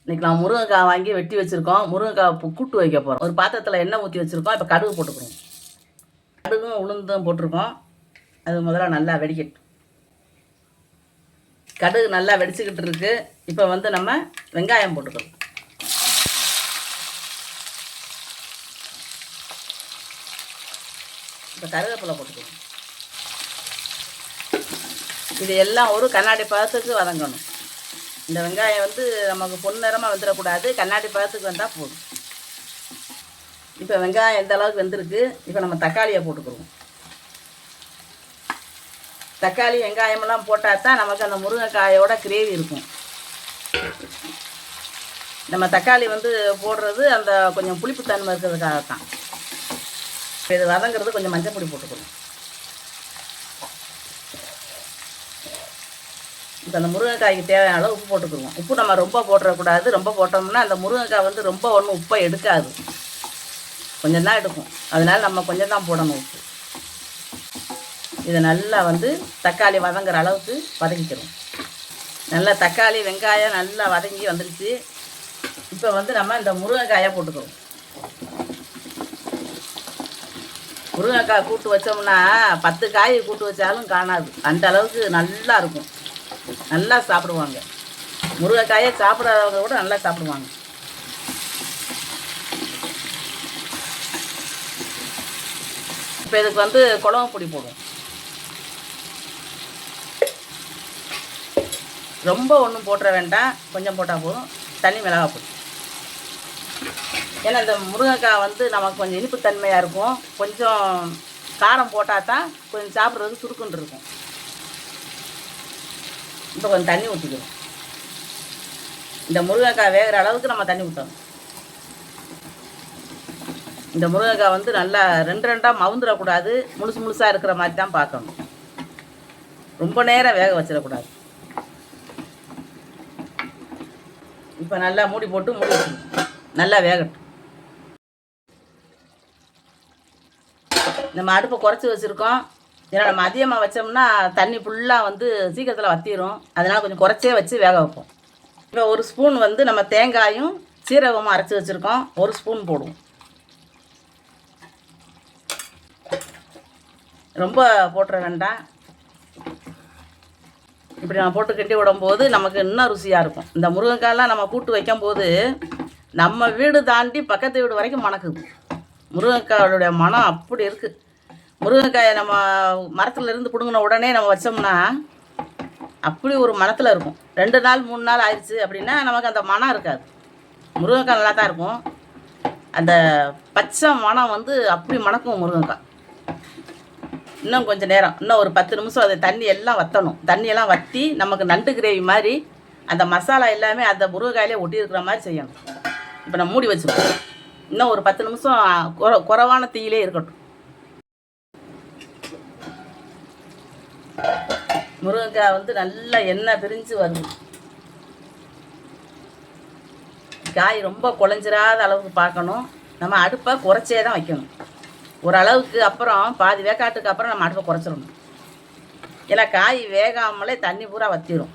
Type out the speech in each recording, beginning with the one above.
இன்றைக்கி நான் முருங்கைக்காய் வாங்கி வெட்டி வச்சுருக்கோம். முருங்கைக்காய் கூட்டு வைக்க போகிறோம். ஒரு பாத்திரத்தில் எண்ணெய் ஊற்றி வச்சுருக்கோம். இப்போ கடுகு போட்டுக்கிறோம். கடுகும் உளுந்தும் போட்டிருக்கோம். அது முதல்ல நல்லா வெடிக்கட்டும். கடுகு நல்லா வெடிச்சுக்கிட்டு இருக்கு. இப்போ வந்து நம்ம வெங்காயம் போட்டுக்கிறோம். இப்போ கருவேப்பிலை போட்டுக்கிறோம். இது எல்லாம் ஒரு கண்ணாடி பதத்துக்கு வதங்கணும். இந்த வெங்காயம் வந்து நமக்கு பொன்னிறமாக வந்துடக்கூடாது. கண்ணாடி பதத்துக்கு வந்தால் போதும். இப்போ வெங்காயம் எந்த அளவுக்கு வெந்திருக்கு. இப்போ நம்ம தக்காளியை போட்டுக்கிறோம். தக்காளி வெங்காயமெல்லாம் போட்டால் தான் நமக்கு அந்த முருங்கைக்காயோட கிரேவி இருக்கும். நம்ம தக்காளி வந்து போடுறது அந்த கொஞ்சம் புளிப்புத்தன்மை இருக்கிறதுக்காகத்தான். இப்போ இது வதங்கிறது கொஞ்சம் மஞ்சள் பொடி போட்டுக்கணும். இப்போ அந்த முருங்கைக்காய்க்கு தேவையான அளவு உப்பு போட்டுக்குருவோம். உப்பு நம்ம ரொம்ப போட்டுறக்கூடாது. ரொம்ப போட்டோம்னா அந்த முருங்கைக்காய் வந்து ரொம்ப ஒன்றும் உப்பை எடுக்காது. கொஞ்சம் தான் எடுக்கும். அதனால் நம்ம கொஞ்சம் தான் போடணும் உப்பு. இதை நல்லா வந்து தக்காளி வதங்குற அளவுக்கு வதக்கிக்கிறோம். நல்லா தக்காளி வெங்காயம் நல்லா வதங்கி வந்துடுச்சு. இப்போ வந்து நம்ம இந்த முருங்கைக்காயை போட்டுக்கிறோம். முருங்கைக்காய் கூட்டு வச்சோம்னா 10 காய் கூட்டு வச்சாலும் காணாது. அந்த அளவுக்கு நல்லா இருக்கும். நல்லா சாப்பிடுவாங்க. முருங்கைக்காயை சாப்பிடாதவங்க கூட நல்லா சாப்பிடுவாங்க. இப்போ இதுக்கு வந்து குழம்பு பொடி போடுவோம். ரொம்ப ஒன்றும் போட்டுற வேண்டாம். கொஞ்சம் போட்டால் போதும். தனி மிளகாய் பொடி. ஏன்னா இந்த முருங்கைக்காய் வந்து நமக்கு கொஞ்சம் இனிப்புத்தன்மையாக இருக்கும். கொஞ்சம் காரம் போட்டால் தான் கொஞ்சம் சாப்பிட்றது சுருக்குன்னு இருக்கும். இப்போ கொஞ்சம் தண்ணி ஊற்றிக்கிறோம். இந்த முருங்கைக்காய் வேகிற அளவுக்கு நம்ம தண்ணி ஊற்றணும். இந்த முருங்கைக்காய் வந்து நல்லா 2 மவுந்துடக்கூடாது. முழுசாக இருக்கிற மாதிரி தான் பார்க்கணும். ரொம்ப நேரம் வேக வச்சிடக்கூடாது. இப்போ நல்லா மூடி போட்டு மூடி வச்சுக்கணும். நல்லா வேகட்டும். நம்ம அடுப்பை குறைச்சி வச்சுருக்கோம். ஏன்னா நம்ம அதிகமாக வச்சோம்னா தண்ணி ஃபுல்லாக வந்து சீக்கிரத்தில் வற்றிடும். அதனால் கொஞ்சம் குறைச்சே வச்சு வேக வைப்போம். இப்போ ஒரு ஸ்பூன் வந்து நம்ம தேங்காயும் சீரகமும் அரைச்சி வச்சுருக்கோம். ஒரு ஸ்பூன் போடுவோம். ரொம்ப போட்டுற வேண்டாம். இப்படி நம்ம போட்டு கட்டி விடும்போது நமக்கு இன்னும் ருசியாக இருக்கும். இந்த முருங்கைக்காயெலாம் நம்ம கூட்டு வைக்கும்போது நம்ம வீடு தாண்டி பக்கத்து வீடு வரைக்கும் மணக்குது. முருங்கைக்காயோடைய மனம் அப்படி இருக்குது. முருங்கைக்காயை நம்ம மரத்தில் இருந்து பிடுங்கின உடனே நம்ம வச்சோம்னா அப்படி ஒரு மனத்தில் இருக்கும். 2 நாள் 3 நாள் ஆயிடுச்சு அப்படின்னா நமக்கு அந்த மனம் இருக்காது. முருங்கைக்காய் நல்லா தான் இருக்கும். அந்த பச்சை மனம் வந்து அப்படி மணக்கும் முருங்கைக்காய். இன்னும் கொஞ்சம் நேரம், இன்னும் ஒரு 10 நிமிஷம் அதை தண்ணி எல்லாம் வற்றணும். தண்ணியெல்லாம் வற்றி நமக்கு நண்டு கிரேவி மாதிரி அந்த மசாலா எல்லாமே அந்த முருங்கைக்காயிலே ஒட்டி இருக்கிற மாதிரி செய்யணும். இப்போ நம்ம மூடி வச்சுக்கோம். இன்னும் ஒரு 10 நிமிஷம் குறைவான தீயிலே இருக்கட்டும். முருங்கைக்காய் வந்து நல்லா எண்ணெய் பிரிஞ்சு வருது. காய் ரொம்ப குழஞ்சிராத அளவுக்கு பார்க்கணும். நம்ம அடுப்பை குறைச்சே தான் வைக்கணும். ஓரளவுக்கு அப்புறம் பாதி வேக்காட்டுக்கு அப்புறம் நம்ம அடுப்பை குறைச்சிடணும். ஏன்னா காய் வேகாமலே தண்ணி பூரா வற்றிடும்.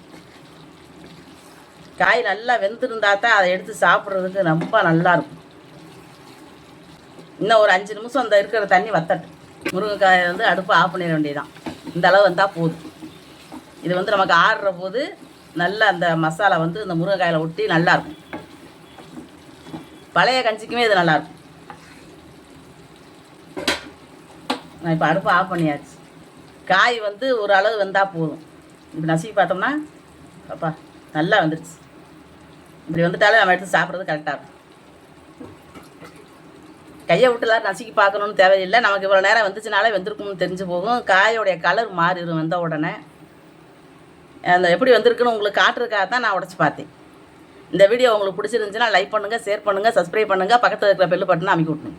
காய் நல்லா வெந்திருந்தா தான் அதை எடுத்து சாப்பிட்றதுக்கு ரொம்ப நல்லாயிருக்கும். இன்னும் ஒரு 5 நிமிஷம் அந்த இருக்கிற தண்ணி வற்றட்டும். முருங்கைக்காயை வந்து அடுப்பை ஆஃப் பண்ணிட வேண்டியதான். இந்த அளவு வந்தால் போதும். இது வந்து நமக்கு ஆடுற போது நல்லா அந்த மசாலா வந்து இந்த முருங்கைக்காயில் ஒட்டி நல்லாயிருக்கும். பழைய கஞ்சிக்குமே இது நல்லாயிருக்கும். நான் இப்போ அடுப்பை ஆஃப் பண்ணியாச்சு. காய் வந்து ஒரு அளவு வந்தால் போதும். இப்படி நசுக்கி பார்த்தோம்னா அப்பா நல்லா வந்துடுச்சு. இப்படி வந்துட்டாலே நம்ம எடுத்து சாப்பிட்றது கரெக்டாக இருக்கும். கையை விட்டுலாம் நசுக்கி பார்க்கணுன்னு தேவையில்லை. நமக்கு இவ்வளோ நேரம் வந்துச்சுனாலே வெந்திருக்கும்னு தெரிஞ்சு போகும். காயோடைய கலர் மாறிடும் வந்த உடனே. அந்த எப்படி வந்திருக்குன்னு உங்களுக்கு காட்டுறதுக்காக தான் நான் உடச்சி பார்த்தேன். இந்த வீடியோ உங்களுக்கு பிடிச்சிருந்துச்சுன்னா லைக் பண்ணுங்கள், ஷேர் பண்ணுங்கள், சப்ஸ்கிரைப் பண்ணுங்கள், பக்கத்தில் இருக்கிற பெல் பட்டனை அமைக்கி விட்டுணும்.